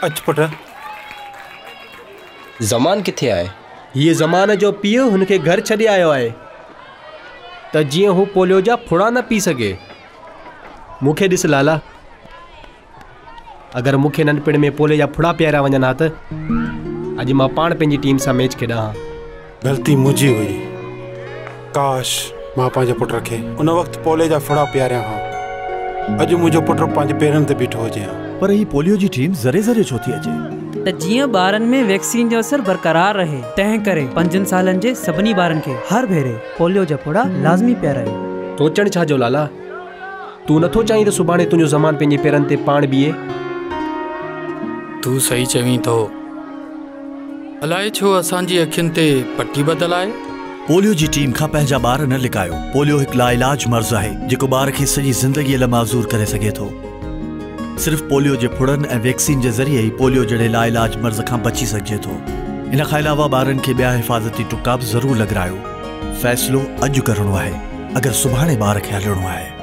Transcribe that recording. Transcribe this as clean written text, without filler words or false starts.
अच पुट। ज़मान किथे आहे? ये ज़मान जो पीउ हुनखे घर छॾे आयो आहे त जीअं हू पोलियो जा फुड़ा न पी सघे। मूंखे ॾिस लाला, अगरि मूंखे नंढपिण में पोलियो जा फुड़ा पीआरिया वञनि हा त अॼु मां पाण पंहिंजी टीम सां मैच खेॾां हा। ग़लती मुंहिंजी हुई। काश मां पंहिंजे पुट खे उन वक़्तु पोलियो जा फुड़ा पीआरिया हा। अॼु मुंहिंजो पुटु पंहिंजे पेरनि ते बीठो हुजे हा। पर ही पोलियो जी टीम ज़रे ज़रे छो थी अचे? त जीअं ॿारनि में वैक्सीन जो असर बरक़रार रहे, तंहिं करे 5 सालनि जे सभिनी ॿारनि खे हर भेरे पोलियो जा फुड़ा लाज़मी पियारायो। सोचण छा जो लाला, तूं नथो चाहीं त सुभाणे तुंहिंजो ज़मान पंहिंजे पेरनि ते पाण बीहे? तू सही चवीं थो। अलाए छो असांजी अखियुनि ते पट्टी बदल आहे। पोलियो जी टीम खां पंहिंजा ॿार न लिकायो। पोलियो हिकु लाइलाज मर्ज़ आहे जेको ॿार खे सॼी ज़िंदगीअ लाइ माज़ूर करे सघे थो। सिर्फ़ पोलियो जे फुड़नि ऐं वैक्सीन जे ज़रिए ई पोलियो जहिड़े लाइलाज मर्ज़ खां बची सघिजे थो। इन खां अलावा ॿारनि खे ॿिया हिफ़ाज़ती टुका बि ज़रूरु लॻारायो। फ़ैसिलो अॼु करणो आहे, अगरि सुभाणे ॿार खे हलणो आहे।